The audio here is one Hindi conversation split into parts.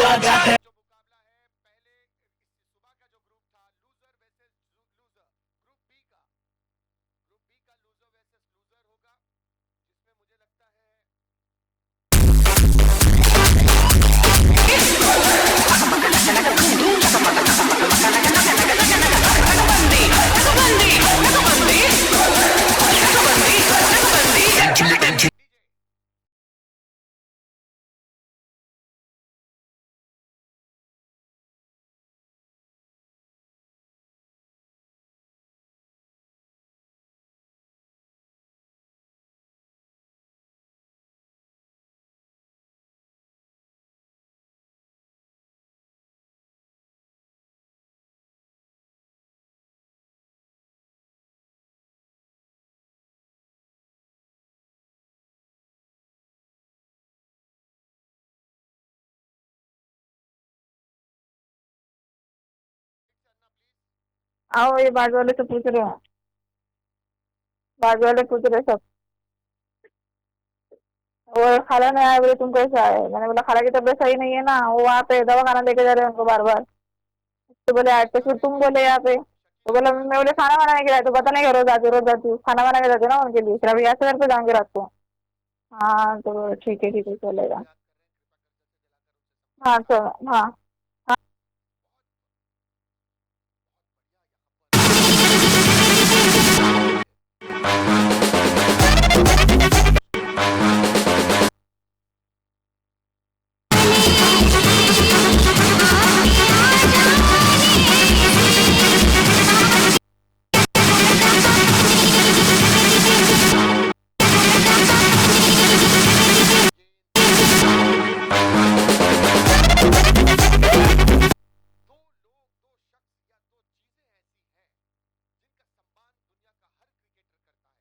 मजा जो मुकाबला है पहले सुबह का जो ग्रुप था loser versus loser group B का लूजर वर्सेस लूजर होगा जिसमें मुझे लगता है आओ, ये बाजू वाले से पूछ रहे हैं। बाजू वाले पूछ रहे सब। वो खाला नहीं आए, बोले तुम कैसे आए? मैंने बोला खाला की तबीयत सही नहीं है ना, वो वहाँ पे दवा खाना लेके जा रहे हैं उनको बार बार। तो बोले आज तो फिर तुम बोले यहाँ पे। तो बोला मैं बोले खाना बनाने के लिए, तो पता नहीं क्या रोज आती हूँ खाना बनाने जाती हूँ ना उनके लिए, फिर अभी यहाँ से घर पे जाऊंगी रात को। हाँ तो ठीक है चलेगा। हाँ तो हाँ। हाँ दो लोग दो शख्स या दो चीजें ऐसी हैं जिनका सम्मान दुनिया का हर क्रिकेटर करता है। नंबर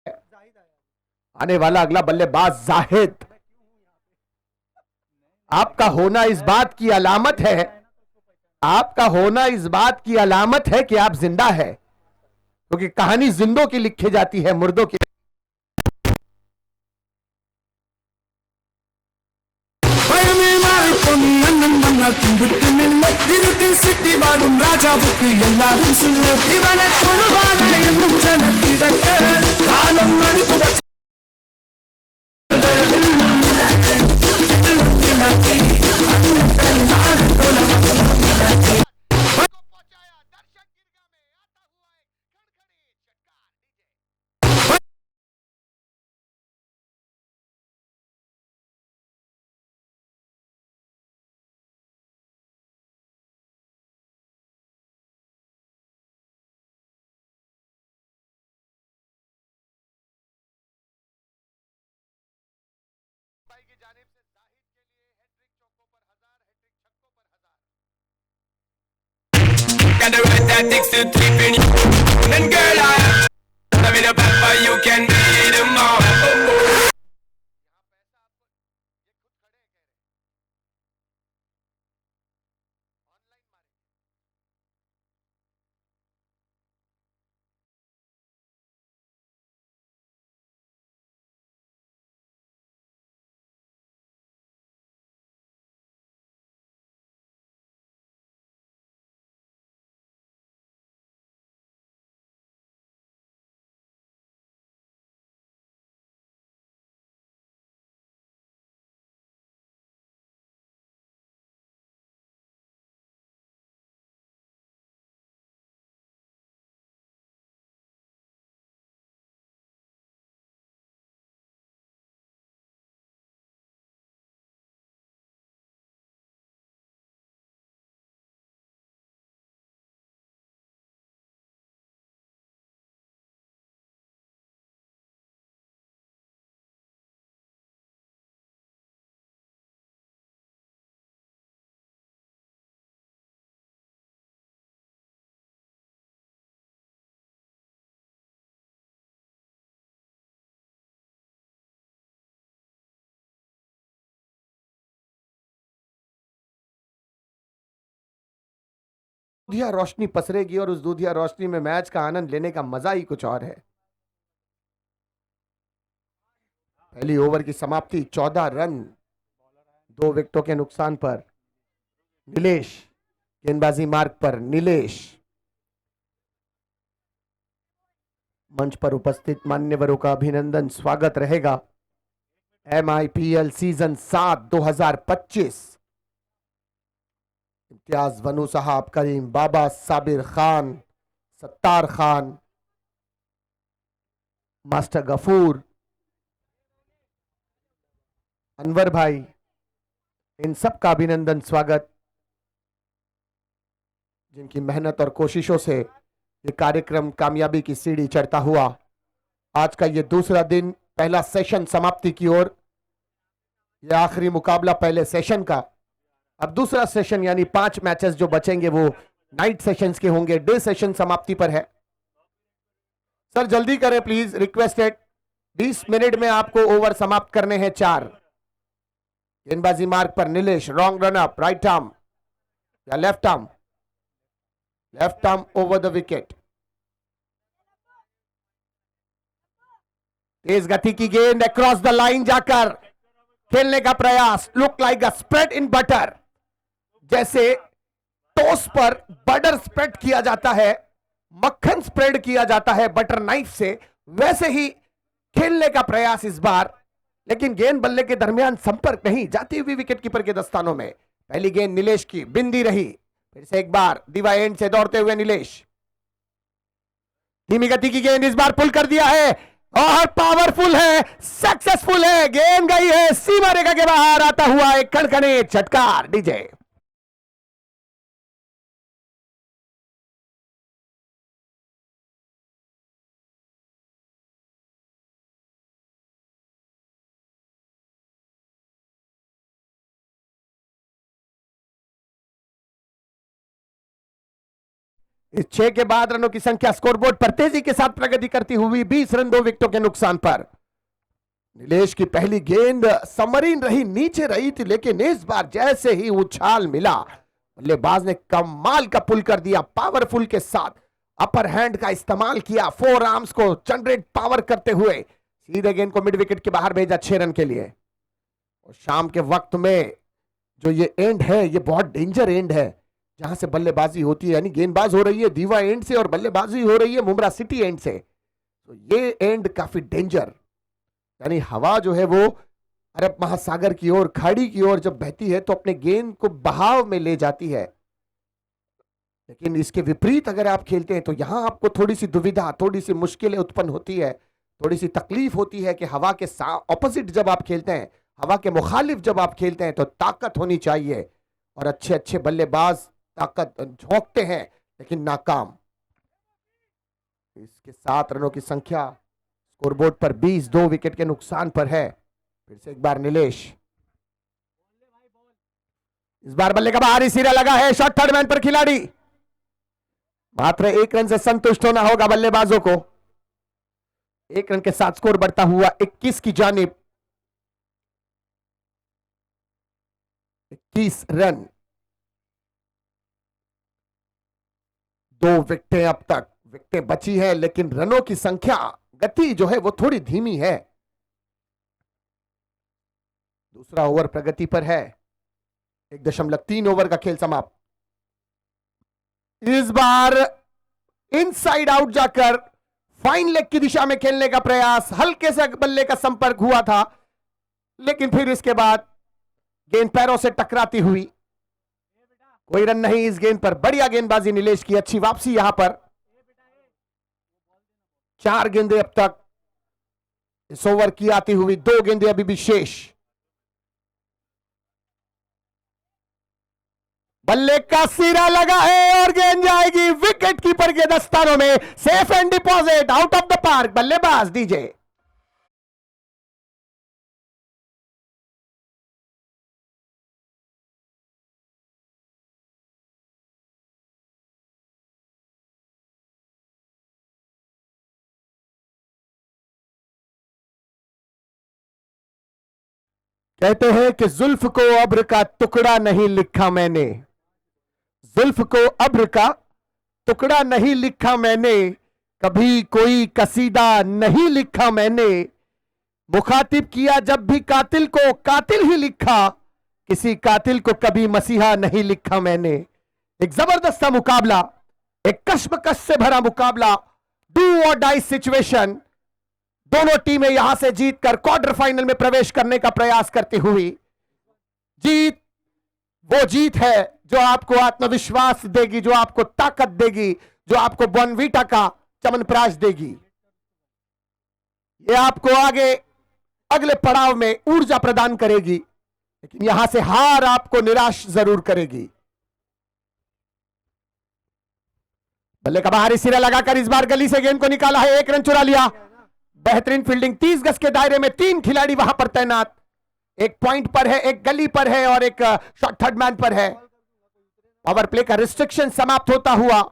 एक आदरणीय आने वाला अगला बल्लेबाज जाहिद, आपका होना इस बात की अलामत है, आपका होना इस बात की अलामत है कि आप जिंदा है, क्योंकि कहानी जिंदों की लिखी जाती है, मुर्दों की ராஜா புக்கு எல்லாரும் சொல்லு இவனை கொள்வான என்னும் காலம் மணிப்பு को पहुंचाया दर्शक गिरगा में आता हुआ एक खड़खड़े चटकार डीजे भाई की जानिब से जाहिद के लिए हैट्रिक चौकों पर 1000 हैट्रिक छक्कों पर 1000 Got the right tactics to trip in you. And girl, I love it up for you can need them all. दूधिया रोशनी पसरेगी और उस दूधिया रोशनी में मैच का आनंद लेने का मजा ही कुछ और है। पहली ओवर की समाप्ति 14 रन 2 विकेटों के नुकसान पर। नीलेश गेंदबाजी मार्ग पर। नीलेश मंच पर उपस्थित मान्यवरों का अभिनंदन स्वागत रहेगा। MIPL season 7 2025। इम्तियाज वनू साहब, करीम बाबा, साबिर खान, सत्तार खान, मास्टर गफूर, अनवर भाई, इन सब का अभिनंदन स्वागत, जिनकी मेहनत और कोशिशों से ये कार्यक्रम कामयाबी की सीढ़ी चढ़ता हुआ आज का ये दूसरा दिन, पहला सेशन समाप्ति की ओर। यह आखिरी मुकाबला पहले सेशन का। अब दूसरा सेशन यानी 5 मैचेस जो बचेंगे वो नाइट सेशंस के होंगे। डे सेशन समाप्ति पर है। सर जल्दी करें प्लीज, रिक्वेस्टेड। 20 मिनट में आपको ओवर समाप्त करने हैं 4। गेंदबाजी मार्ग पर Nilesh, wrong run up, right arm या left arm, left arm over the wicket. तेज गति की गेंद अक्रॉस द लाइन जाकर खेलने का प्रयास। Look like a spread in butter, जैसे टोस्ट पर बटर स्प्रेड किया जाता है, मक्खन स्प्रेड किया जाता है बटर नाइफ से, वैसे ही खेलने का प्रयास इस बार। लेकिन गेंद बल्ले के दरमियान संपर्क नहीं, जाती हुई विकेट कीपर के दस्तानों में। पहली गेंद नीलेश की बिंदी रही। फिर से एक बार दीवा एंड से दौड़ते हुए नीलेश, धीमी गति की गेंद इस बार पुल कर दिया है और पावरफुल है, सक्सेसफुल है। गेंद गई है सीमा रेखा के बाहर, आता हुआ एक कड़कड़े चटकार। डीजे इस 6 के बाद रनों की संख्या स्कोरबोर्ड पर तेजी के साथ प्रगति करती हुई 20 रन 2 विकेटों के नुकसान पर। नीलेश की पहली गेंद समरीन रही, नीचे रही थी, लेकिन इस बार जैसे ही उछाल मिला बल्लेबाज ने कमाल का पुल कर दिया। पावरफुल के साथ अपर हैंड का इस्तेमाल किया, 4 आर्म्स को जनरेट पावर करते हुए सीधे गेंद को मिड विकेट के बाहर भेजा 6 रन के लिए। और शाम के वक्त में जो ये एंड है ये बहुत डेंजर एंड है, जहां से बल्लेबाजी होती है, यानी गेंदबाज हो रही है दीवा एंड से और बल्लेबाजी हो रही है मुमरा सिटी एंड से। तो ये एंड काफी डेंजर, यानी हवा जो है वो अरब महासागर की ओर, खाड़ी की ओर जब बहती है तो अपने गेंद को बहाव में ले जाती है। लेकिन इसके विपरीत अगर आप खेलते हैं तो यहां आपको थोड़ी सी दुविधा, थोड़ी सी मुश्किलें उत्पन्न होती है, थोड़ी सी तकलीफ होती है कि हवा के ऑपोजिट जब आप खेलते हैं, हवा के मुखालिफ जब आप खेलते हैं तो ताकत होनी चाहिए। और अच्छे अच्छे बल्लेबाज ताकत झोंकते हैं लेकिन नाकाम। इसके 7 रनों की संख्या स्कोरबोर्ड पर 20 2 विकेट के नुकसान पर है। फिर से एक बार नीलेश, इस बार बल्ले का बाहरी सिरा लगा है, शॉट थर्ड मैन पर खिलाड़ी। मात्र 1 रन से संतुष्ट होना होगा बल्लेबाजों को। 1 रन के साथ स्कोर बढ़ता हुआ 21 की जानिब। 21 रन, 2 विकेटें अब तक। विकेटें बची है लेकिन रनों की संख्या, गति जो है वो थोड़ी धीमी है। दूसरा ओवर प्रगति पर है। 1.3 ओवर का खेल समाप्त। इस बार इनसाइड आउट जाकर फाइन लेग की दिशा में खेलने का प्रयास, हल्के से बल्ले का संपर्क हुआ था लेकिन फिर इसके बाद गेंद पैरों से टकराती हुई, कोई रन नहीं इस गेंद पर। बढ़िया गेंदबाजी नीलेश की, अच्छी वापसी यहां पर। 4 गेंदें अब तक इस ओवर की आती हुई, 2 गेंदें अभी भी शेष। बल्ले का सिरा लगा है और गेंद जाएगी विकेट कीपर के दस्तानों में। Safe and deposit, out of the park. बल्लेबाज डीजे। कहते हैं कि जुल्फ को अब्र का टुकड़ा नहीं लिखा मैंने, जुल्फ को अब्र का टुकड़ा नहीं लिखा मैंने, कभी कोई कसीदा नहीं लिखा मैंने, मुखातिब किया जब भी कातिल को कातिल ही लिखा, किसी कातिल को कभी मसीहा नहीं लिखा मैंने। एक जबरदस्त सा मुकाबला, एक कश्मकश से भरा मुकाबला, डू और डाई सिचुएशन। दोनों टीमें यहां से जीतकर क्वार्टर फाइनल में प्रवेश करने का प्रयास करती हुई। जीत वो जीत है जो आपको आत्मविश्वास देगी, जो आपको ताकत देगी, जो आपको बॉर्नवीटा का चमनप्राश देगी। ये आपको आगे अगले पड़ाव में ऊर्जा प्रदान करेगी, लेकिन यहां से हार आपको निराश जरूर करेगी। बल्ले का बाहरी सिरा लगाकर इस बार गली से गेंद को निकाला है, 1 रन चुरा लिया। बेहतरीन फील्डिंग, 30 गज के दायरे में 3 खिलाड़ी वहां पर तैनात। एक पॉइंट पर है, एक गली पर है और एक शॉट थर्ड मैन पर है। पावर प्ले का रिस्ट्रिक्शन समाप्त होता हुआ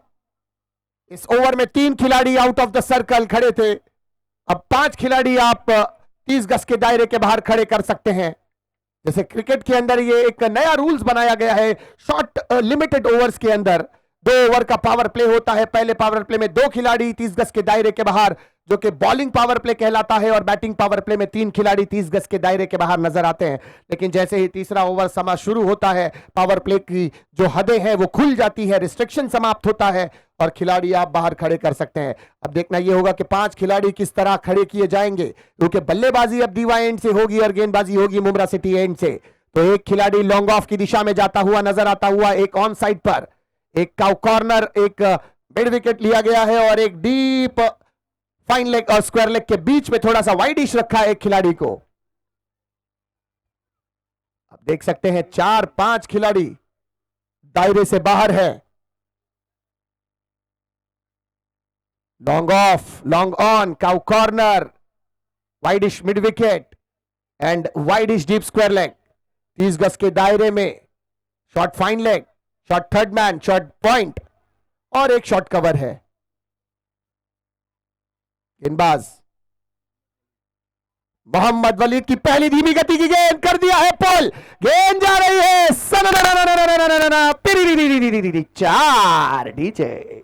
इस ओवर में 3 खिलाड़ी आउट ऑफ द सर्कल खड़े थे। अब 5 खिलाड़ी आप 30 गज के दायरे के बाहर खड़े कर सकते हैं। जैसे क्रिकेट के अंदर ये एक नया रूल्स बनाया गया है, शॉर्ट लिमिटेड ओवर्स के अंदर 2 ओवर का पावर प्ले होता है। पहले पावर प्ले में 2 खिलाड़ी 30 गज के दायरे के बाहर, जो कि बॉलिंग पावर प्ले कहलाता है, और बैटिंग पावर प्ले में 3 खिलाड़ी 30 गज के दायरे के बाहर नजर आते हैं। लेकिन जैसे ही तीसरा ओवर समा शुरू होता है, पावर प्ले की जो हदें हैं वो खुल जाती है, रिस्ट्रिक्शन समाप्त होता है और खिलाड़ी आप बाहर खड़े कर सकते हैं। अब देखना यह होगा कि 5 खिलाड़ी किस तरह खड़े किए जाएंगे, क्योंकि बल्लेबाजी अब दीवा एंड से होगी और गेंदबाजी होगी मुमरा सिटी एंड से। तो एक खिलाड़ी लॉन्ग ऑफ की दिशा में जाता हुआ नजर आता हुआ, एक ऑन साइड पर, एक काउ कॉर्नर, एक मिड विकेट लिया गया है और एक डीप फाइन लेग और स्क्वायर लेग के बीच में थोड़ा सा वाइडिश रखा है एक खिलाड़ी को। अब देख सकते हैं 4-5 खिलाड़ी दायरे से बाहर है। Long off, long on, cow corner, widish mid wicket and widish deep square leg. 30 गज के दायरे में short fine leg, short third man, short point और एक शॉर्ट कवर है। गेंदबाज मोहम्मद वलीद की पहली धीमी गति की गेंद, कर दिया है पोल, गेंद जा रही है 4 डीजे।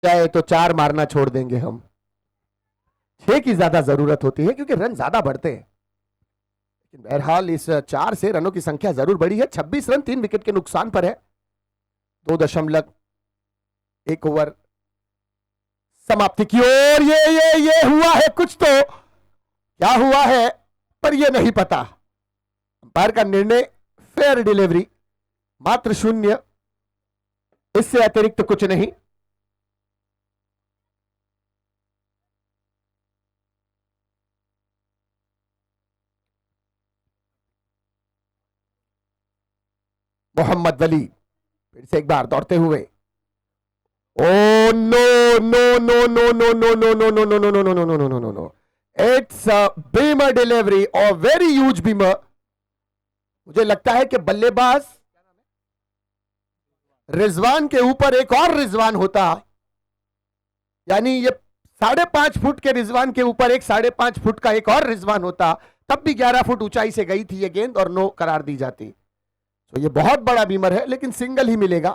जाए तो 4 मारना छोड़ देंगे हम। 6 की ज्यादा जरूरत होती है क्योंकि रन ज्यादा बढ़ते हैं। लेकिन बहरहाल इस 4 से रनों की संख्या जरूर बढ़ी है। 26 रन 3 विकेट के नुकसान पर है। 2.1 ओवर समाप्ति की ओर। ये हुआ है कुछ, तो क्या हुआ है पर यह नहीं पता। अंपायर का निर्णय फेयर डिलीवरी, मात्र 0, इससे अतिरिक्त कुछ नहीं। मोहम्मद वली फिर से एक बार दौड़ते हुए, oh no no no no no no no no no no no no no no no no no no, it's a beamer delivery और वेरी ह्यूज बीमर। मुझे लगता है कि बल्लेबाज रिजवान के ऊपर एक और रिजवान होता, यानी ये 5.5 फुट के रिजवान के ऊपर एक 5.5 फुट का एक और रिजवान होता, तब भी 11 फुट ऊंचाई से गई थी ये गेंद और नो करार दी जाती। तो ये बहुत बड़ा बीमर है, लेकिन सिंगल ही मिलेगा।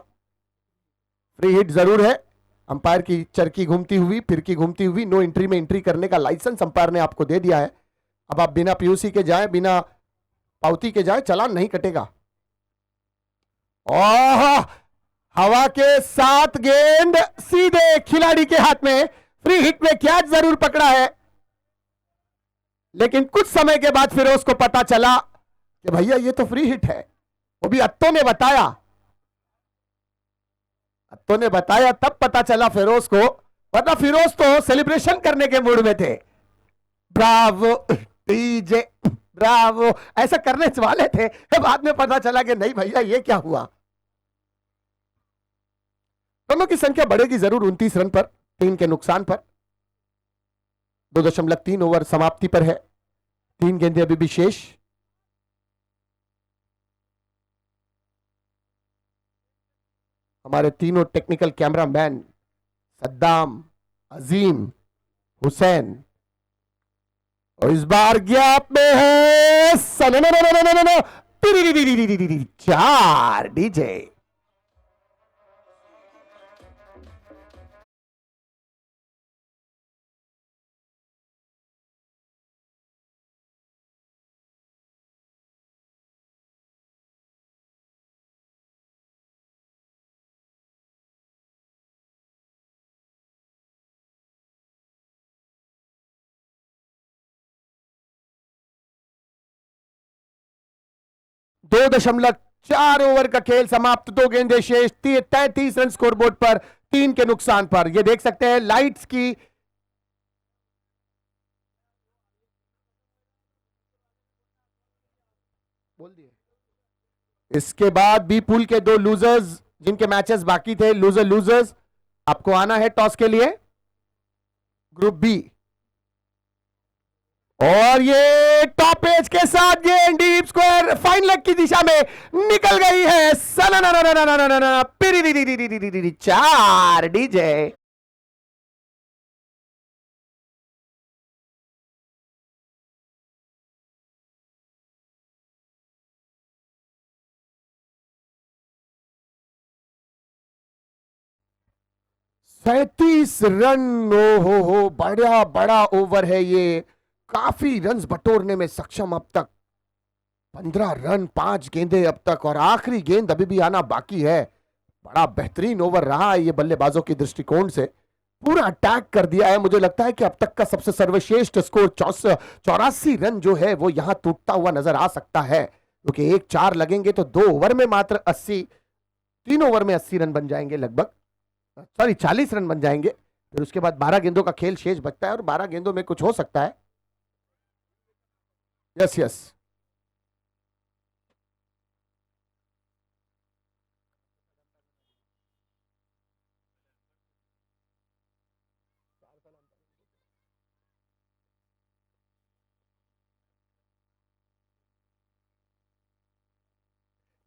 फ्री हिट जरूर है। अंपायर की चरकी घूमती हुई, फिरकी घूमती हुई, नो एंट्री में एंट्री करने का लाइसेंस अंपायर ने आपको दे दिया है। अब आप बिना पीयूसी के जाएं, बिना पावती के जाएं, चालान नहीं कटेगा। ओह, हवा के साथ गेंद सीधे खिलाड़ी के हाथ में। फ्री हिट में कैच जरूर पकड़ा है, लेकिन कुछ समय के बाद फिरोज को पता चला कि भैया ये तो फ्री हिट है। वो भी अत्तो ने बताया, अत्तो ने बताया तब पता चला फिरोज को, वरना फिरोज तो सेलिब्रेशन करने के मूड में थे। ब्रावो डीजे ब्रावो ऐसा करने वाले थे, बाद में पता चला कि नहीं भैया ये क्या हुआ। दोनों की संख्या बढ़ेगी जरूर 29 रन पर, 3 के नुकसान पर। 2.3 ओवर समाप्ति पर है, 3 गेंदें अभी भी शेष। हमारे तीनों टेक्निकल कैमरामैन सद्दाम, अजीम, हुसैन, और इस बार गैप में है 4 डीजे। दो 2.4 ओवर का खेल समाप्त, 2 गेंदें शेष, 33 रन स्कोरबोर्ड पर, 3 के नुकसान पर। ये देख सकते हैं लाइट्स की बोल दिए। इसके बाद बी पूल के 2 लूजर्स जिनके मैचेस बाकी थे, लूजर्स आपको आना है टॉस के लिए, ग्रुप बी। और ये टॉप एज के साथ गेंद डीप स्क्वायर फाइन लेग की दिशा में निकल गई है। 4 डीजे। सैंतीस रन, हो बड़ा बड़ा ओवर है ये, काफी रन्स बटोरने में सक्षम अब तक। 15 रन, 5 गेंदें अब तक, और आखिरी गेंद अभी भी आना बाकी है। बड़ा बेहतरीन ओवर रहा है ये बल्लेबाजों के दृष्टिकोण से, पूरा अटैक कर दिया है। मुझे लगता है कि अब तक का सबसे सर्वश्रेष्ठ स्कोर 84 रन जो है वो यहां टूटता हुआ नजर आ सकता है, क्योंकि 1-4 लगेंगे तो 2 ओवर में मात्र 80, 3 ओवर में 80 रन बन जाएंगे लगभग, सॉरी 40 रन बन जाएंगे। फिर उसके बाद 12 गेंदों का खेल शेष बचता है, और 12 गेंदों में कुछ हो सकता है। यस यस,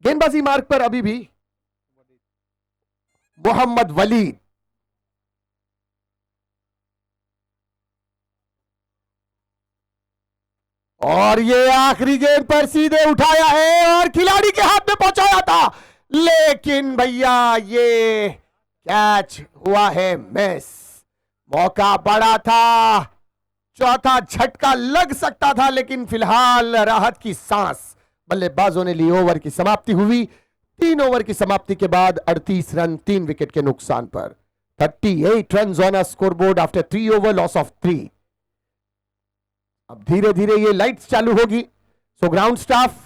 गेंदबाजी मार्ग पर अभी भी मोहम्मद वली। और ये आखिरी गेंद पर सीधे उठाया है और खिलाड़ी के हाथ में पहुंचाया था, लेकिन भैया ये कैच हुआ है मिस। मौका बड़ा था, चौथा झटका लग सकता था, लेकिन फिलहाल राहत की सांस बल्लेबाजों ने ली। ओवर की समाप्ति हुई, 3 ओवर की समाप्ति के बाद 38 रन 3 विकेट के नुकसान पर। 38 run on a scoreboard after 3 over loss of 3। अब धीरे धीरे ये लाइट्स चालू होगी, सो ग्राउंड स्टाफ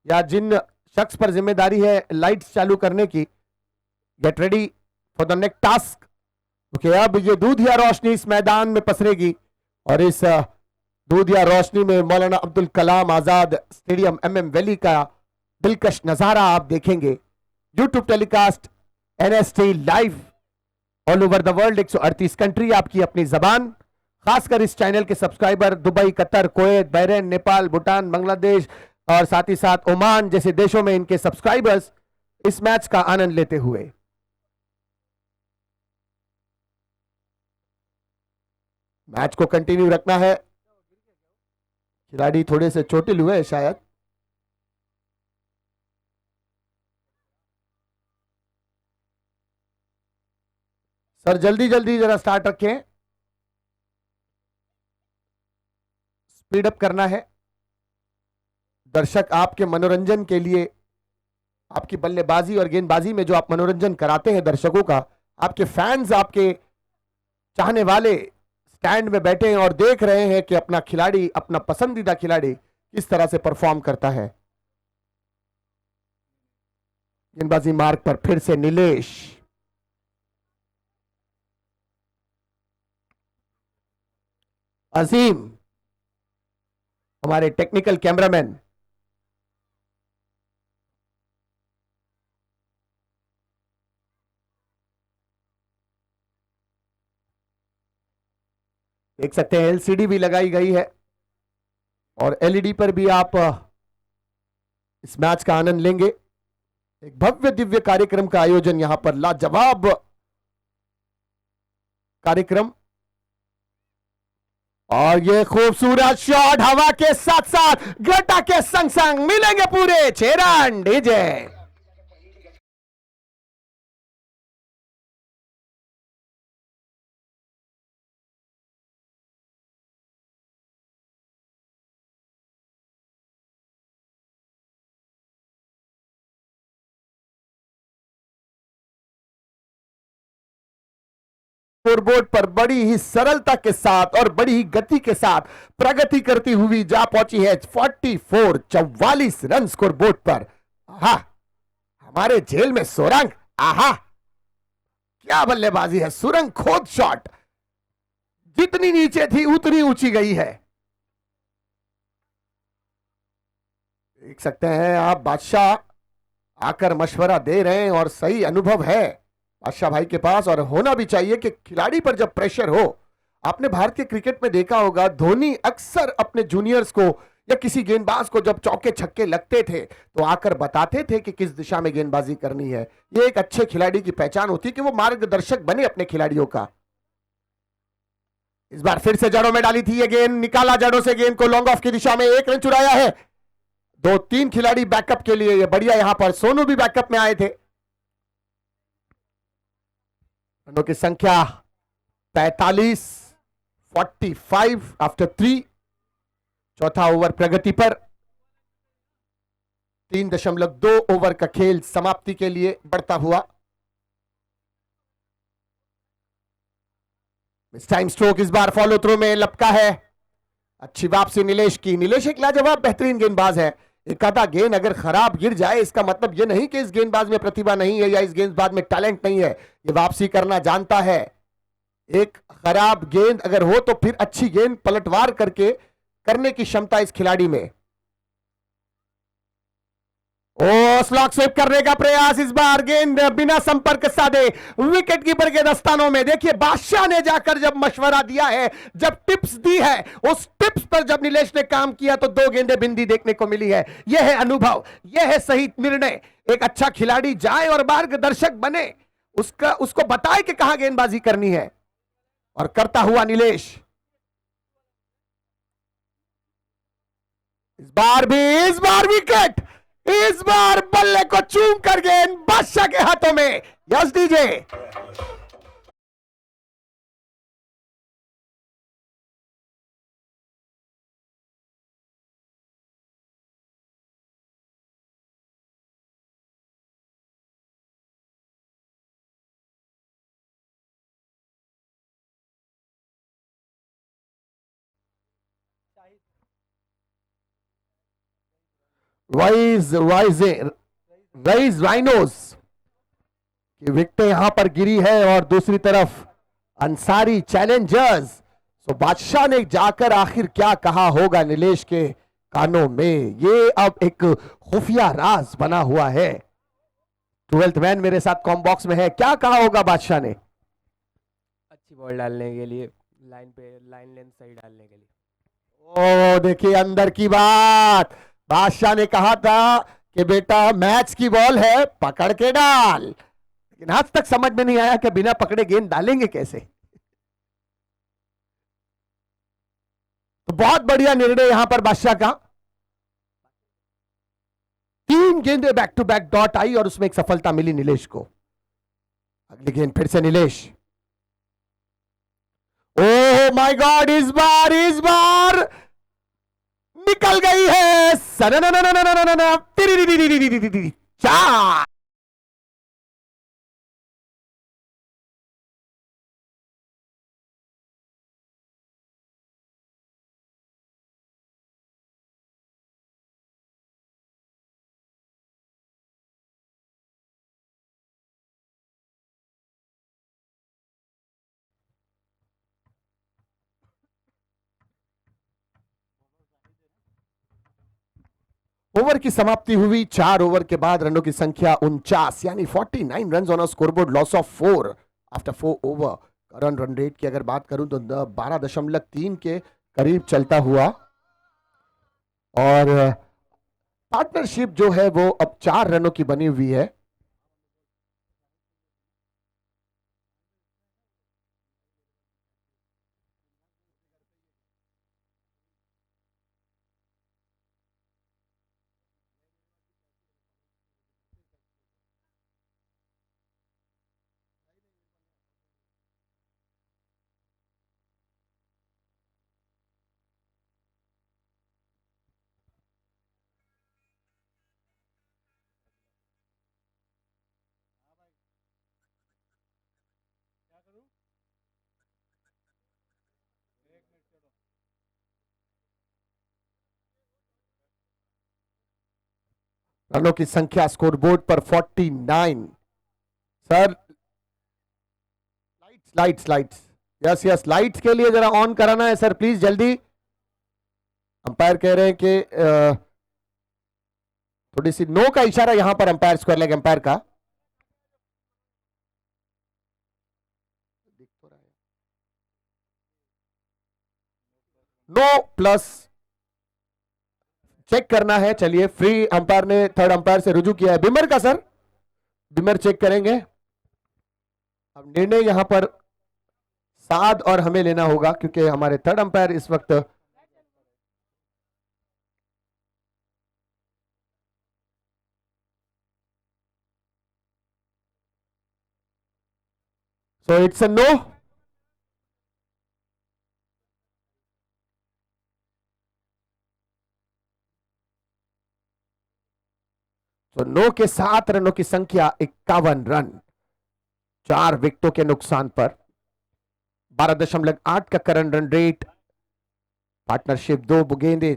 या जिन शख्स पर जिम्मेदारी है लाइट्स चालू करने की, get ready for the next task, क्योंकि अब ये दूधिया रोशनी इस मैदान में पसरेगी, और इस दूधिया रोशनी में मौलाना Abdul Kalam Azad stadium MM valley का दिलकश नजारा आप देखेंगे। YouTube telecast NST live all over the world, 138 country, आपकी अपनी जबान। खासकर इस चैनल के subscriber Dubai, Qatar, Kuwait, Bahrain, Nepal, Bhutan, Bangladesh और साथ ही साथ ओमान जैसे देशों में इनके सब्सक्राइबर्स इस मैच का आनंद लेते हुए। मैच को कंटिन्यू रखना है। खिलाड़ी थोड़े से चोटिल हुए शायद। सर जल्दी जल्दी जरा स्टार्ट रखें, स्पीड अप करना है। दर्शक आपके मनोरंजन के लिए, आपकी बल्लेबाजी और गेंदबाजी में जो आप मनोरंजन कराते हैं दर्शकों का, आपके फैंस, आपके चाहने वाले स्टैंड में बैठे हैं और देख रहे हैं कि अपना खिलाड़ी, अपना पसंदीदा खिलाड़ी किस तरह से परफॉर्म करता है। गेंदबाजी मार्ग पर फिर से नीलेश। अजीम हमारे टेक्निकल कैमरामैन। देख सकते हैं LCD भी लगाई गई है और LED पर भी आप इस मैच का आनंद लेंगे। एक भव्य दिव्य कार्यक्रम का आयोजन यहां पर, लाजवाब कार्यक्रम। और ये खूबसूरत शॉट हवा के साथ साथ घटा के संग संग मिलेंगे पूरे 6 रन। डीजे स्कोरबोर्ड पर बड़ी ही सरलता के साथ और बड़ी ही गति के साथ प्रगति करती हुई जा पहुंची है 44 रन स्कोरबोर्ड पर। आहा, हमारे जेल में सुरंग, आहा क्या बल्लेबाजी है। सुरंग खोद शॉट, जितनी नीचे थी उतनी ऊंची गई है। देख सकते हैं आप, बादशाह आकर मशवरा दे रहे हैं और सही अनुभव है बादशाह भाई के पास, और होना भी चाहिए कि खिलाड़ी पर जब प्रेशर हो। आपने भारतीय क्रिकेट में देखा होगा, धोनी अक्सर अपने जूनियर्स को या किसी गेंदबाज को जब चौके छक्के लगते थे तो आकर बताते थे कि किस दिशा में गेंदबाजी करनी है। यह एक अच्छे खिलाड़ी की पहचान होती है कि वो मार्गदर्शक बने अपने खिलाड़ियों का। इस बार फिर से जड़ों में डाली थी ये गेंद, निकाला जड़ों से गेंद को लॉन्ग ऑफ की दिशा में, 1 रन चुराया है। 2-3 खिलाड़ी बैकअप के लिए, ये बढ़िया। यहां पर सोनू भी बैकअप में आए थे। रनों की संख्या 45 आफ्टर 3। चौथा ओवर प्रगति पर। 3.2 ओवर का खेल समाप्ति के लिए बढ़ता हुआ। मिस टाइम स्ट्रोक इस बार फॉलो थ्रो में लपका है। अच्छी वापसी नीलेश की। नीलेश एक लाजवाब बेहतरीन गेंदबाज है। एक आधा गेंद अगर खराब गिर जाए इसका मतलब यह नहीं कि इस गेंदबाज में प्रतिभा नहीं है या इस गेंदबाज में टैलेंट नहीं है। ये वापसी करना जानता है। एक खराब गेंद अगर हो तो फिर अच्छी गेंद पलटवार करके करने की क्षमता इस खिलाड़ी में। स्लॉग स्वीप करने का प्रयास, इस बार गेंद बिना संपर्क साधे विकेट कीपर के दस्तानों में। देखिए बादशाह ने जाकर जब मशवरा दिया है, जब टिप्स दी है, उस टिप्स पर जब नीलेश ने काम किया तो 2 गेंदें बिंदी देखने को मिली है। यह है अनुभव, यह है सही निर्णय। एक अच्छा खिलाड़ी जाए और मार्गदर्शक बने, उसको बताए कि कहां गेंदबाजी करनी है, और करता हुआ नीलेश। इस बार विकेट, इस बार बल्ले को चूम कर गेंद बादशाह के हाथों में। Yes DJ. राइज राइनोस की विकेट यहां पर गिरी है, और दूसरी तरफ अंसारी चैलेंजर्स। सो बादशाह ने जाकर आखिर क्या कहा होगा नीलेश के कानों में। ये अब एक खुफिया राज बना हुआ है। 12th मैन मेरे साथ कॉम बॉक्स में है। क्या कहा होगा बादशाह ने? अच्छी बॉल डालने के लिए, लाइन पे, लाइन लेंथ सही डालने के लिए। ओ देखिए अंदर की बात। बादशाह ने कहा था कि बेटा मैच की बॉल है, पकड़ के डाल, लेकिन आज तक समझ में नहीं आया कि बिना पकड़े गेंद डालेंगे कैसे। तो बहुत बढ़िया निर्णय यहां पर बादशाह का। 3 गेंदें बैक टू बैक डॉट आई और उसमें एक सफलता मिली नीलेश को। अगली गेंद फिर से नीलेश। ओह माय गॉड, इस बार निकल गई है। चार। ओवर की समाप्ति हुई। 4 ओवर के बाद रनों की संख्या 49 यानी 49 run on scoreboard, loss of 4 after 4 over. Current run rate की अगर बात करूं तो 12.3 के करीब चलता हुआ, और पार्टनरशिप जो है वो अब 4 रनों की बनी हुई है। रनों की संख्या स्कोरबोर्ड पर 49। सर लाइट्स यस लाइट्स के लिए जरा ऑन कराना है सर, प्लीज जल्दी। अंपायर कह रहे हैं कि थोड़ी सी नो का इशारा यहां पर अंपायर, स्क्वायर लेग अंपायर का। नो प्लस चेक करना है। चलिए, फ्री अंपायर ने थर्ड अंपायर से रुजू किया है। बिमर का सर, बिमर चेक करेंगे। अब निर्णय यहां पर साद और हमें लेना होगा क्योंकि हमारे थर्ड अंपायर इस वक्त सो इट्स अ नो। तो 9 के 7 रनों की संख्या 51 रन, 4 विकेटों के नुकसान पर। 12.8 का करंट रन रेट। पार्टनरशिप 2 गेंदे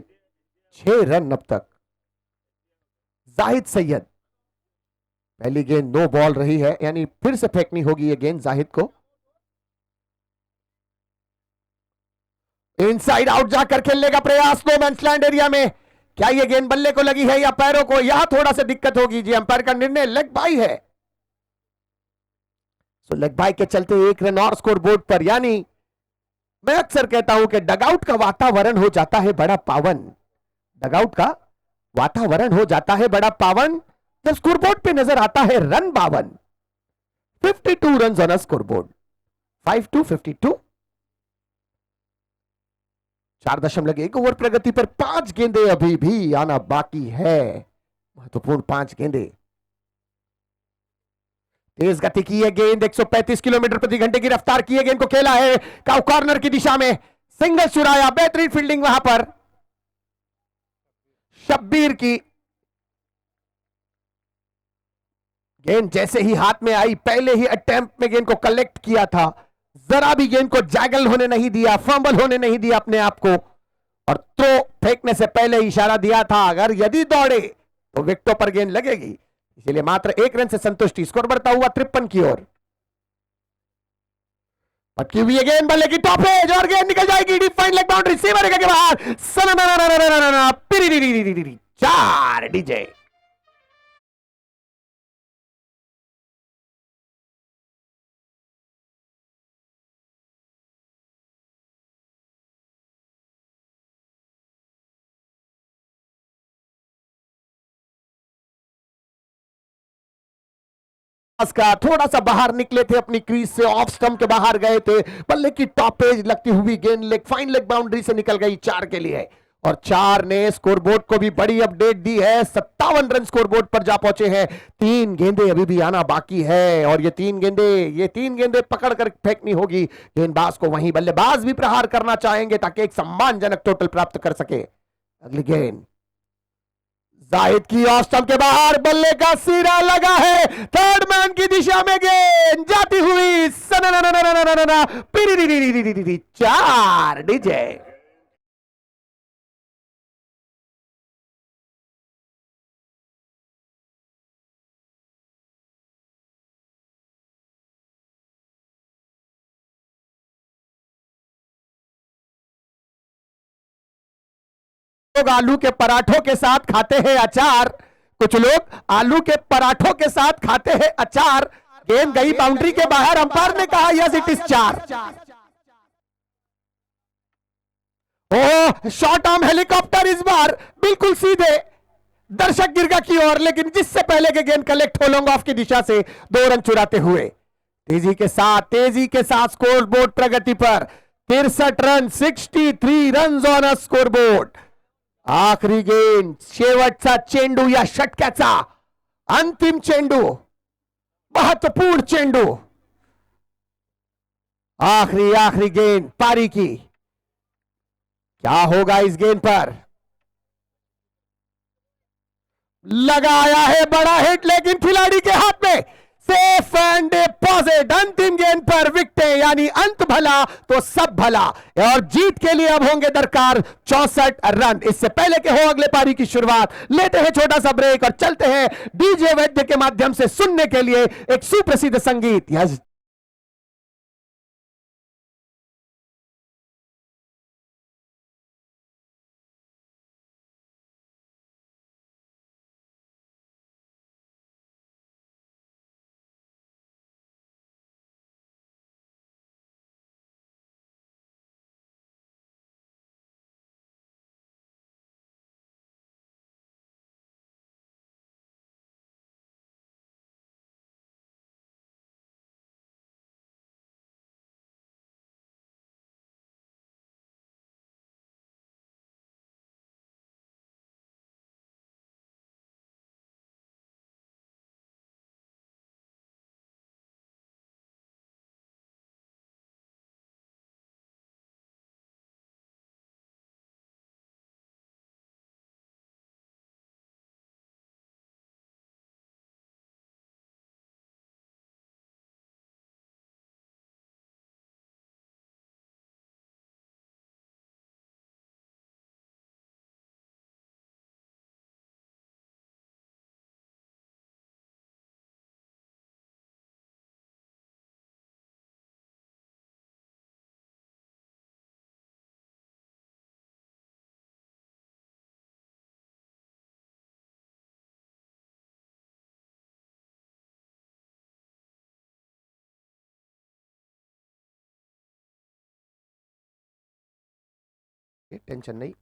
6 रन अब तक। जाहिद सैयद, पहली गेंद नो बॉल रही है, यानी फिर से फेंकनी होगी ये गेंद जाहिद को। इनसाइड आउट जाकर खेलने का प्रयास नो मैंस लैंड एरिया में। क्या ये गेंद बल्ले को लगी है या पैरों को? यहां थोड़ा सा दिक्कत होगी जी। अंपायर का निर्णय लेग बाई है। सो लेग बाई के चलते 1 रन और स्कोर बोर्ड पर। यानी मैं अक्सर कहता हूं कि डगआउट का वातावरण हो जाता है बड़ा पावन। डगआउट का वातावरण हो जाता है बड़ा पावन जब स्कोरबोर्ड पे नजर आता है run 52। 52 run on scoreboard, 5-2-52। 4.1 over प्रगति पर 5 गेंदे अभी भी आना बाकी है। महत्वपूर्ण 5 गेंदे। तेज गति की यह गेंद 135 किलोमीटर प्रति घंटे की रफ्तार की गेंद को खेला है काउ कॉर्नर की दिशा में, सिंगल चुराया। बेहतरीन फील्डिंग वहां पर शब्बीर की। गेंद जैसे ही हाथ में आई, पहले ही अटेम्प्ट में गेंद को कलेक्ट किया था, जरा भी गेंद को जैगल होने नहीं दिया, फंबल होने नहीं दिया अपने आप को, और थ्रो फेंकने से पहले इशारा दिया था अगर यदि दौड़े तो विकेटों पर गेंद लगेगी। इसलिए मात्र 1 रन से संतुष्टि। स्कोर बढ़ता हुआ 53 की ओर। पटकी हुई है गेंद, बल्ले की टॉप एज और गेंद निकल जाएगी डीप फाइन लेग बाउंड्री, सीमा रेखा के बाहर। चार डीजे। का थोड़ा सा बाहर निकले थे अपनी क्रीज से, ऑफ स्टंप के बाहर गए थे, बल्ले की टॉप एज लगती हुई गेंद लेग फाइन लेग बाउंड्री से निकल गई 4 के लिए। और 4 ने स्कोरबोर्ड को भी बड़ी अपडेट दी है, 57 रन स्कोरबोर्ड पर जा पहुंचे हैं। 3 गेंदें अभी भी आना बाकी है और ये 3 गेंदें पकड़ कर फेंकनी होगी। गेंदबाज को वहीं बल्लेबाज भी प्रहार करना चाहेंगे ताकि एक सम्मानजनक टोटल प्राप्त कर सके। अगली गेंद जाहिद की ऑफ स्टंप के बाहर, बल्ले का सिरा लगा है, थर्ड मैन की दिशा में गेंद जाती हुई 4 डीजे। लोग आलू के पराठों के साथ खाते हैं अचार, कुछ लोग आलू के पराठों के साथ खाते हैं अचार। गेंद गई बाउंड्री के बाहर, अंपायर ने कहा yes it is 4। Oh, short arm helicopter इस बार बिल्कुल सीधे दर्शक गिरगा की ओर, लेकिन जिससे पहले के गेंद कलेक्ट हो लॉन्ग ऑफ की दिशा से 2 रन चुराते हुए। तेजी के साथ स्कोर बोर्ड प्रगति पर 63 run, 63 run on a score board. आखरी गेंद, शेवटचा चेंडू या षटक्याचा अंतिम चेंडू, महत्वपूर्ण चेंडू, आखरी गेंद पारी की। क्या होगा इस गेंद पर? लगाया है बड़ा हिट, लेकिन खिलाड़ी के हाथ में सेफ एंड डिपॉजिट। अंतिम गेंद पर विकेट, यानी अंत भला तो सब भला, और जीत के लिए अब होंगे दरकार 64 रन। इससे पहले के हो अगले पारी की शुरुआत, लेते हैं छोटा सा ब्रेक और चलते हैं डीजे वैद्य के माध्यम से सुनने के लिए एक सुप्रसिद्ध संगीत। यस टेंशन नहीं।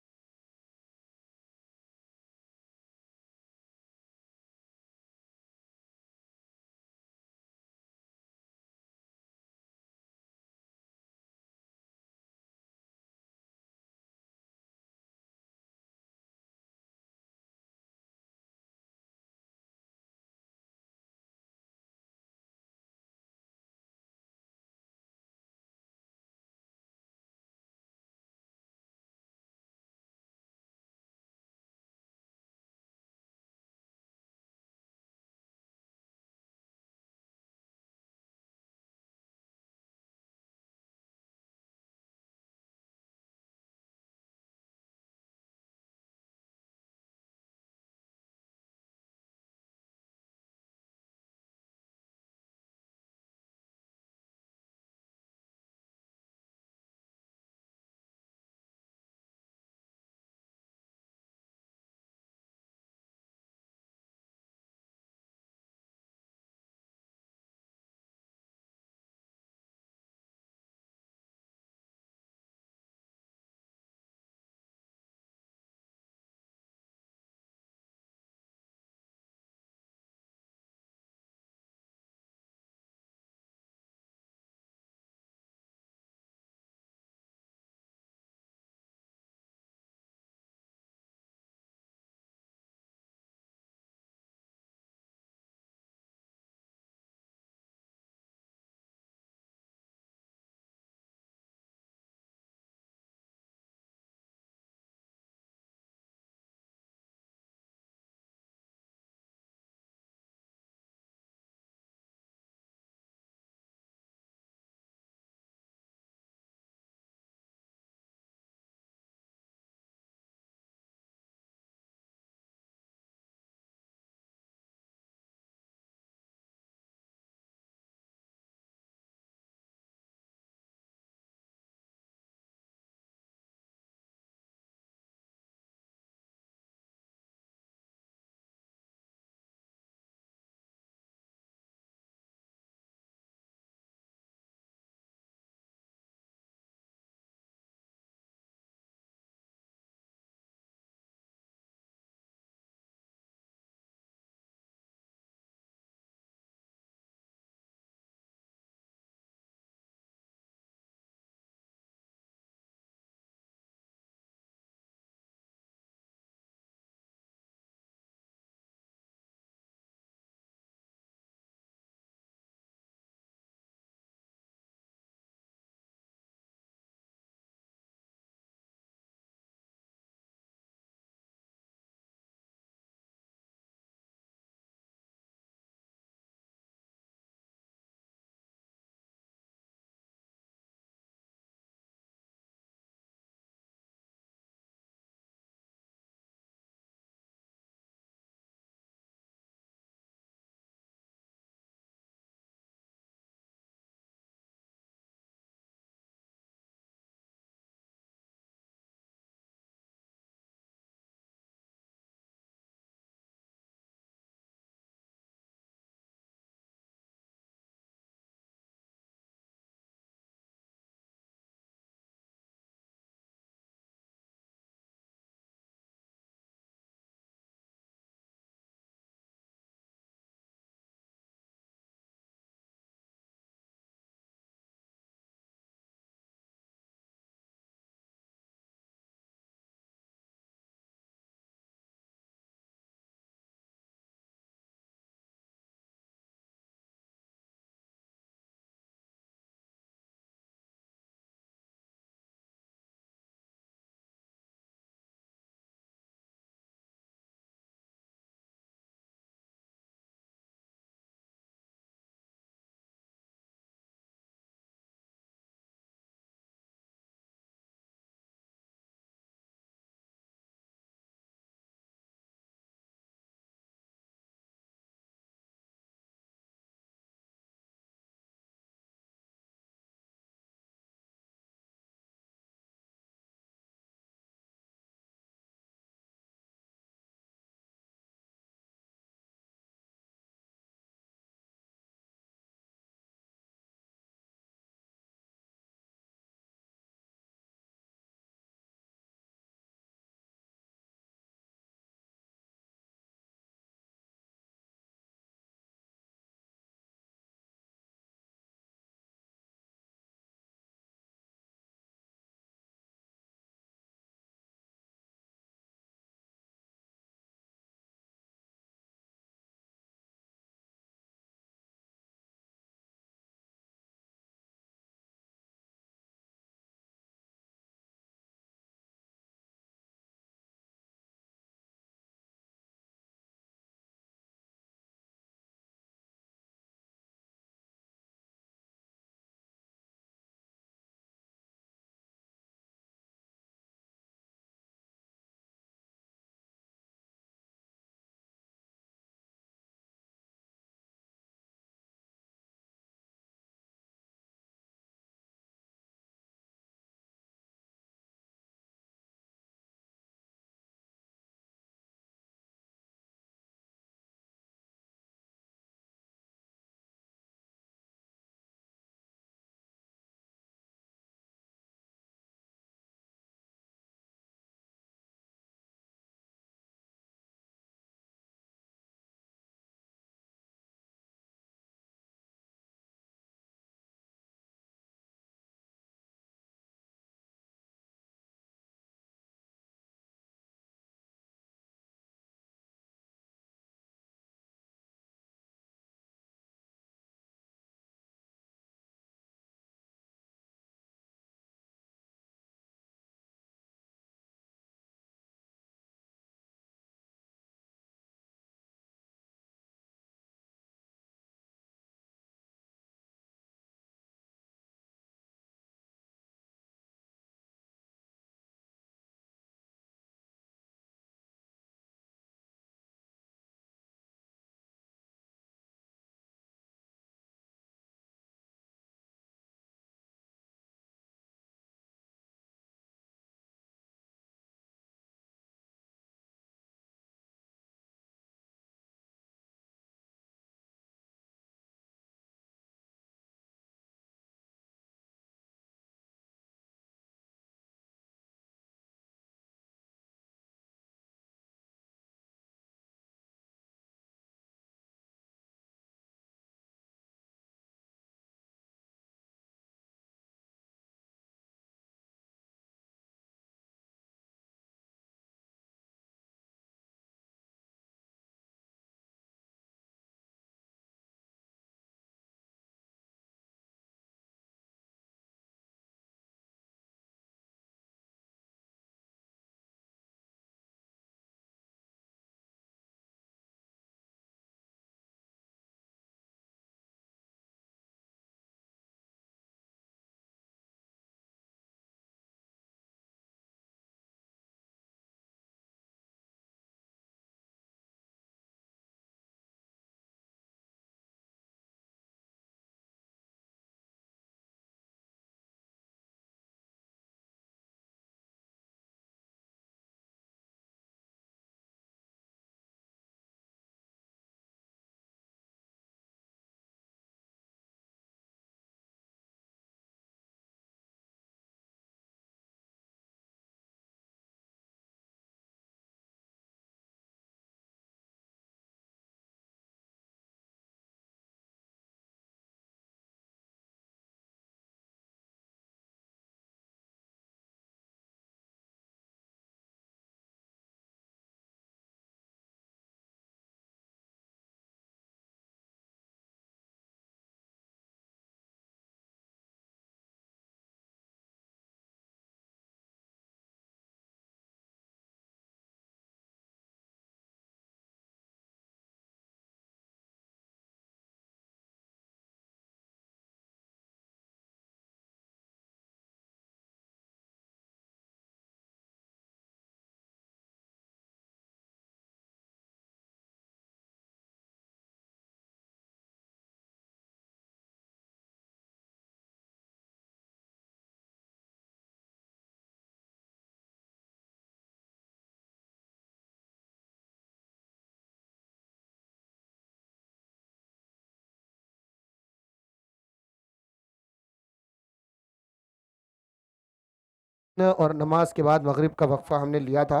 और नमाज के बाद मगरिब का वक्फा हमने लिया था।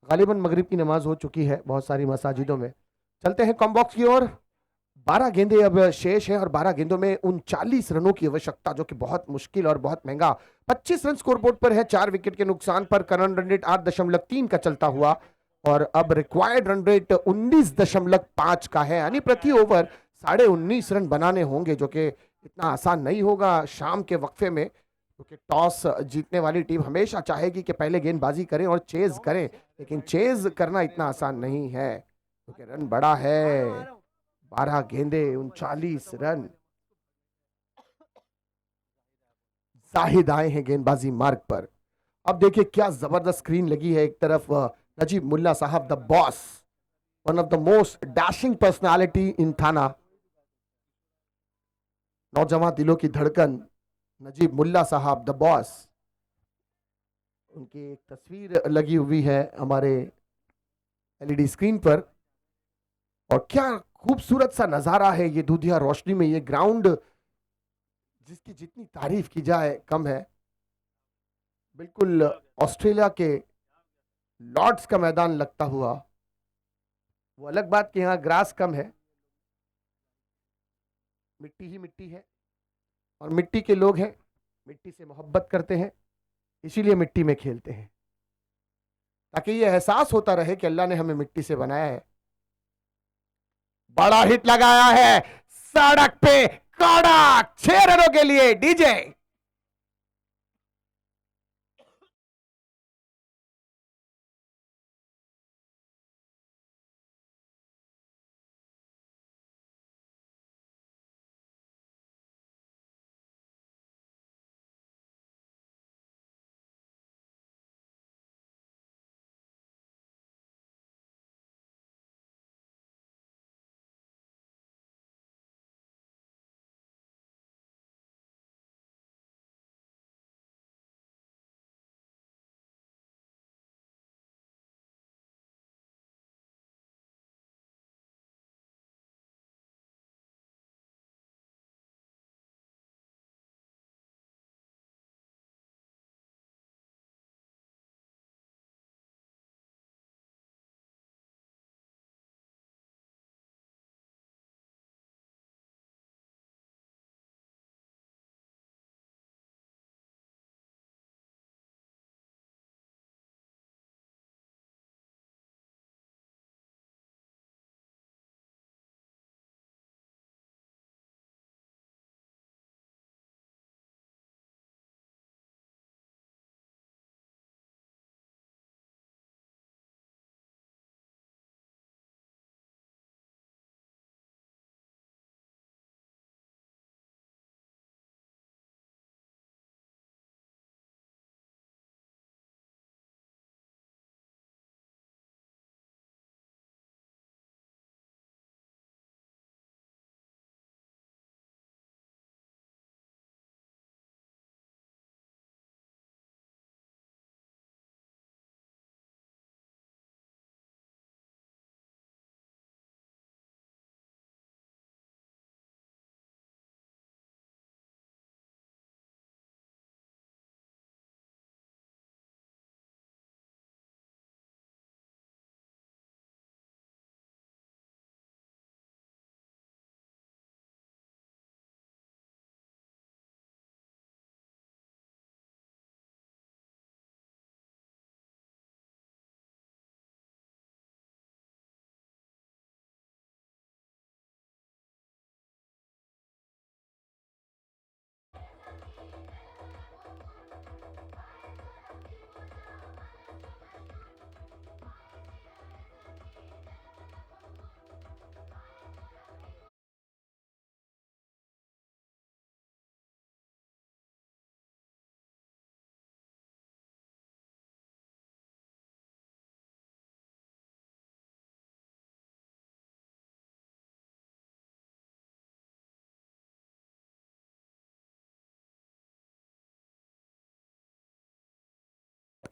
गालिबन मगरिब की नमाज हो चुकी है बहुत सारी मसाजिदों में। चलते हैं कॉम्बॉक्स की ओर। 12 गेंदें अब शेष हैं और 12 गेंदों में 39 रनों की आवश्यकता, जो कि बहुत मुश्किल और बहुत महंगा। 25 रन स्कोरबोर्ड पर है 4 विकेट के नुकसान पर। करंट रन रेट 8.3 का चलता हुआ और अब रिक्वायर्ड रन रेट 19.5 का है, यानी प्रति ओवर 19.5 रन बनाने होंगे, जो कि इतना आसान नहीं होगा शाम के वक्फे में, क्योंकि टॉस जीतने वाली टीम हमेशा चाहेगी कि पहले गेंदबाजी करें और चेज करें, लेकिन चेज करना इतना आसान नहीं है क्योंकि रन बड़ा है। 12 गेंदे 39 रन। जाहिद आए हैं गेंदबाजी मार्ग पर। अब देखिए क्या जबरदस्त स्क्रीन लगी है। एक तरफ नजीब मुल्ला साहब the boss, one of the most dashing personality इन थाना, नौजवान दिलों की धड़कन नजीब मुल्ला साहब द बॉस। उनकी एक तस्वीर लगी हुई है हमारे एलईडी स्क्रीन पर। और क्या खूबसूरत सा नजारा है ये दूधिया रोशनी में। ये ग्राउंड जिसकी जितनी तारीफ की जाए कम है। बिल्कुल ऑस्ट्रेलिया के लॉर्ड्स का मैदान लगता हुआ। वो अलग बात कि यहाँ ग्रास कम है, मिट्टी ही मिट्टी है और मिट्टी के लोग हैं, मिट्टी से मोहब्बत करते हैं, इसीलिए मिट्टी में खेलते हैं, ताकि ये एहसास होता रहे कि अल्लाह ने हमें मिट्टी से बनाया है। बड़ा हिट लगाया है सड़क पे, कड़क 6 रनों के लिए डीजे।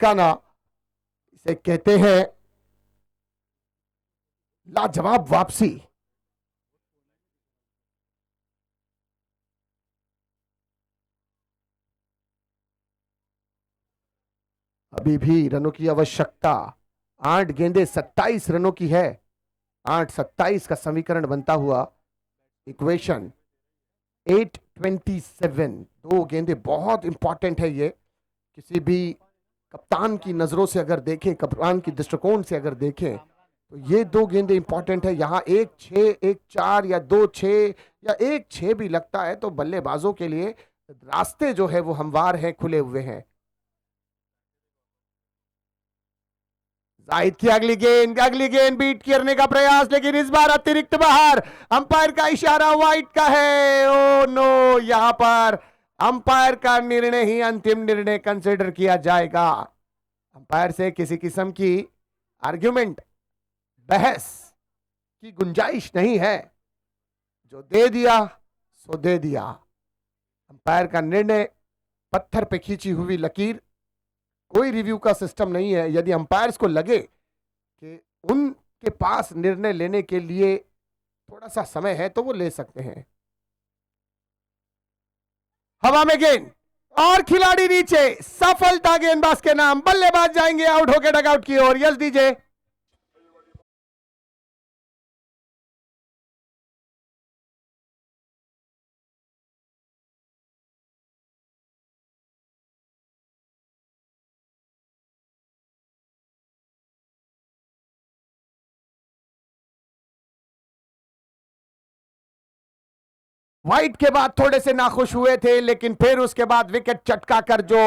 का ना इसे कहते हैं लाजवाब वापसी। अभी भी रनों की आवश्यकता, 8 गेंदें 27 रनों की है। 8-27 का समीकरण बनता हुआ इक्वेशन 827। 2 गेंदें बहुत इंपॉर्टेंट है ये। किसी भी कप्तान की नजरों से अगर देखें, कप्तान की दृष्टिकोण से अगर देखें तो ये 2 गेंदें इंपॉर्टेंट है। यहां 1-6, 1-4 या 2-6 या 1-6 भी लगता है तो बल्लेबाजों के लिए रास्ते जो है वो हमवार हैं, खुले हुए हैं। जाहिद की अगली गेंद बीट करने का प्रयास, लेकिन इस बार अतिरिक्त बाहर। अंपायर का इशारा वाइड का है। ओ नो, यहां पर अंपायर का निर्णय ही अंतिम निर्णय कंसिडर किया जाएगा। अंपायर से किसी किस्म की आर्ग्यूमेंट, बहस की गुंजाइश नहीं है। जो दे दिया सो दे दिया। अंपायर का निर्णय पत्थर पे खींची हुई लकीर। कोई रिव्यू का सिस्टम नहीं है। यदि अंपायर्स को लगे कि उनके पास निर्णय लेने के लिए थोड़ा सा समय है तो वो ले सकते हैं। हवा में गेंद और खिलाड़ी नीचे। सफलता गेंदबाज के नाम। बल्लेबाज जाएंगे आउट होकर डगआउट की ओर। Yes DJ. वाइट के बाद थोड़े से नाखुश हुए थे, लेकिन फिर उसके बाद विकेट चटका कर जो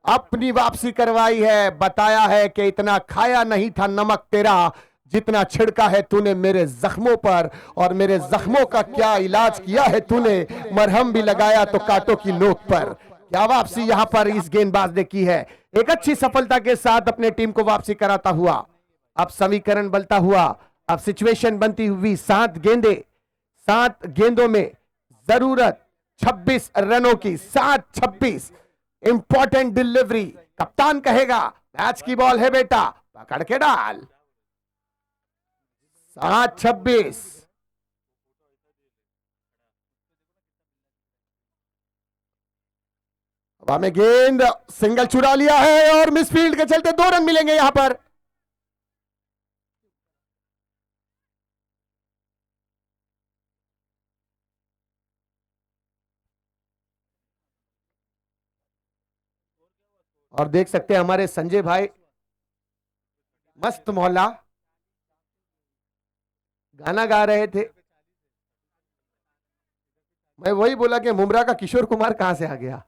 अपनी वापसी करवाई है, बताया है कि इतना खाया नहीं था नमक तेरा जितना छिड़का है तूने मेरे जख्मों पर, और मेरे जख्मों का क्या इलाज किया है तूने, मरहम भी लगाया तो कांटों की नोक पर। क्या वापसी यहां पर इस गेंदबाज ने की है, एक अच्छी सफलता के साथ अपने टीम को वापसी कराता हुआ। अब समीकरण बनता हुआ, अब सिचुएशन बनती हुई 7 गेंदों में जरूरत 26 रनों की। 7-26 इंपॉर्टेंट डिलीवरी। कप्तान कहेगा मैच की बॉल है बेटा, पकड़ के डाल। 7-26। हवा में गेंद, सिंगल चुरा लिया है और मिसफील्ड के चलते 2 रन मिलेंगे यहां पर। और देख सकते हैं हमारे संजय भाई मस्त मोहल्ला गाना गा रहे थे। मैं वही बोला कि मुमरा का किशोर कुमार कहां से आ गया।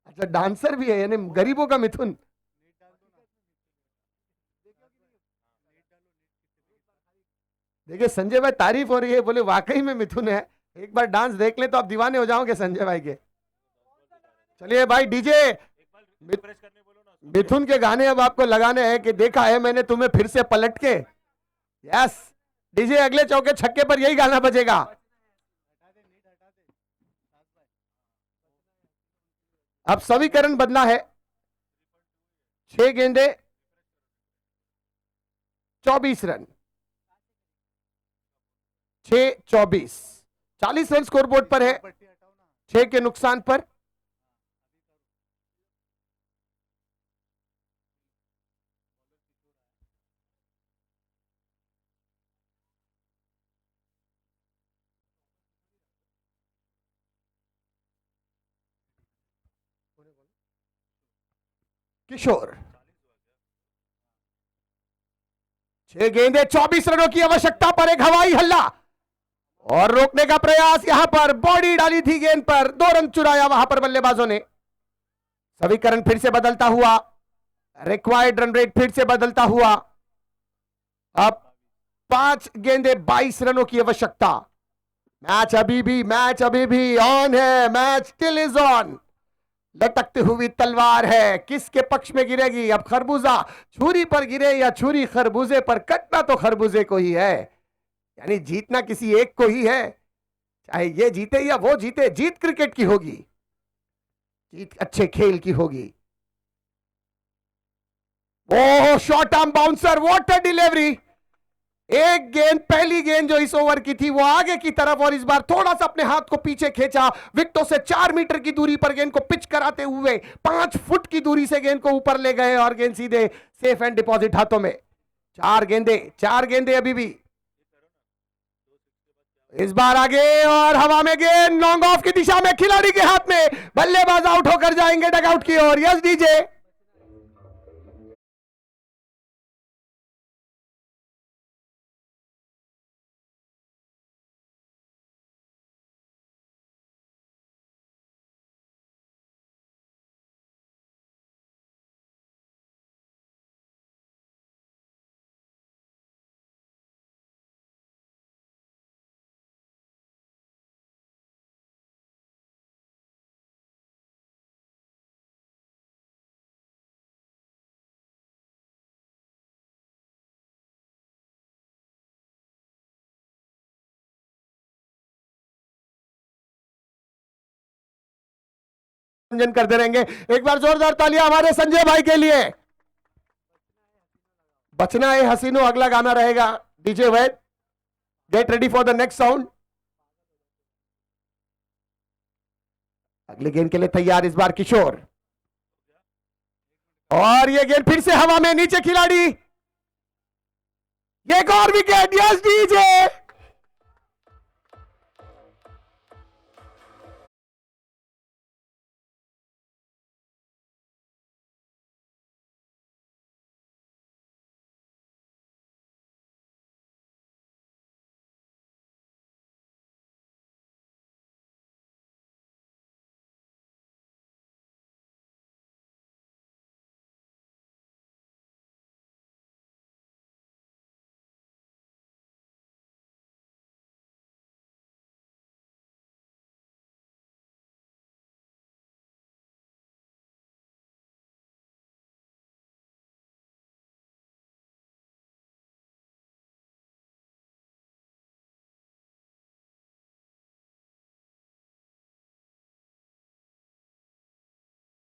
अच्छा, डांसर भी है, यानी गरीबों का मिथुन। देखिए संजय भाई तारीफ हो रही है, बोले वाकई में मिथुन है। एक बार डांस देख ले तो आप दीवाने हो जाओगे संजय भाई के। चलिए भाई डीजे, मिथुन के गाने अब आपको लगाने हैं कि देखा है मैंने तुम्हें फिर से पलट के। यस डीजे, अगले चौके छक्के पर यही गाना बजेगा। अब समीकरण बदला है। 6 गेंदे 24 रन। 6-24, 40 रन स्कोरबोर्ड पर है, 6 के नुकसान पर। किशोर, 6 गेंदे 24 रनों की आवश्यकता पर एक हवाई हल्ला और रोकने का प्रयास। यहां पर बॉडी डाली थी गेंद पर, 2 रन चुराया वहां पर बल्लेबाजों ने। समीकरण फिर से बदलता हुआ, रिक्वायर्ड रन रेट फिर से बदलता हुआ। अब 5 गेंदे 22 रनों की आवश्यकता। मैच अभी भी ऑन है। Match still is on. लटकती हुई तलवार है, किसके पक्ष में गिरेगी। अब खरबूजा छुरी पर गिरे या छुरी खरबूजे पर, कटना तो खरबूजे को ही है, यानी जीतना किसी एक को ही है। चाहे ये जीते या वो जीते, जीत क्रिकेट की होगी, जीत अच्छे खेल की होगी। Oh short arm bouncer, what a delivery. एक गेंद, पहली गेंद जो इस ओवर की थी वो आगे की तरफ, और इस बार थोड़ा सा अपने हाथ को पीछे खींचा, विकेटों से 4 मीटर की दूरी पर गेंद को पिच कराते हुए 5 फुट की दूरी से गेंद को ऊपर ले गए और गेंद सीधे सेफ एंड डिपॉजिट हाथों में। 4 गेंदे अभी भी। इस बार आगे और हवा में गेंद लॉन्ग ऑफ की दिशा में, खिलाड़ी के हाथ में, बल्लेबाज आउट होकर जाएंगे डगआउट की ओर। Yes DJ. मनोरंजन करते रहेंगे। एक बार जोरदार तालियां हमारे संजय भाई के लिए। बचना है हसीनो अगला गाना रहेगा। DJ Vaid, get ready for the next sound. अगले गेंद के लिए तैयार इस बार किशोर, और ये गेंद फिर से हवा में, नीचे खिलाड़ी, एक और विकेट। Yes DJ.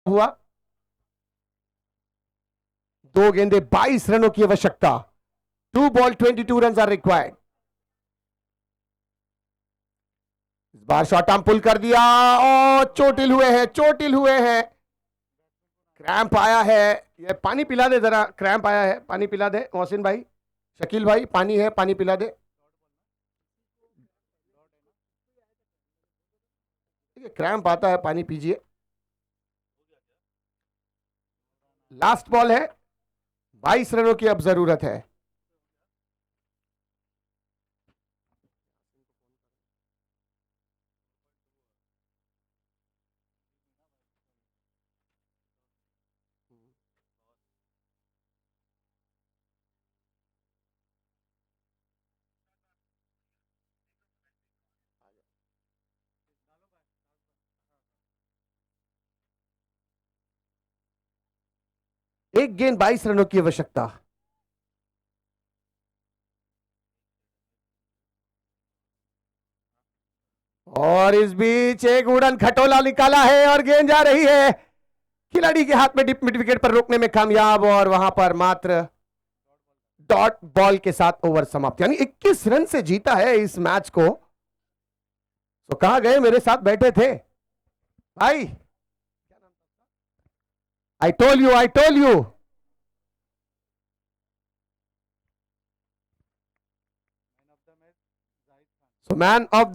हुआ 2 गेंदे 22 रनों की आवश्यकता। 2 बॉल 22 रन आर रिक्वायर्ड। इस बार शॉर्ट आर्म पुल कर दिया और चोटिल हुए हैं। क्रैम्प आया है। ये पानी पिला दे जरा, क्रैम्प आया है, पानी पिला दे मोहसिन भाई, शकील भाई, पानी है, पानी पिला दे। क्रैम्प आता है, पानी पीजिए। लास्ट बॉल है, 22 रनों की अब जरूरत है। एक गेंद 22 रनों की आवश्यकता। और इस बीच एक उड़न खटोला निकाला है और गेंद जा रही है खिलाड़ी के हाथ में, डिप मिड विकेट पर रोकने में कामयाब, और वहां पर मात्र डॉट बॉल के साथ ओवर समाप्त। यानी 21 रन से जीता है इस मैच को। तो कहां गए मेरे साथ बैठे थे भाई? I told you. So man of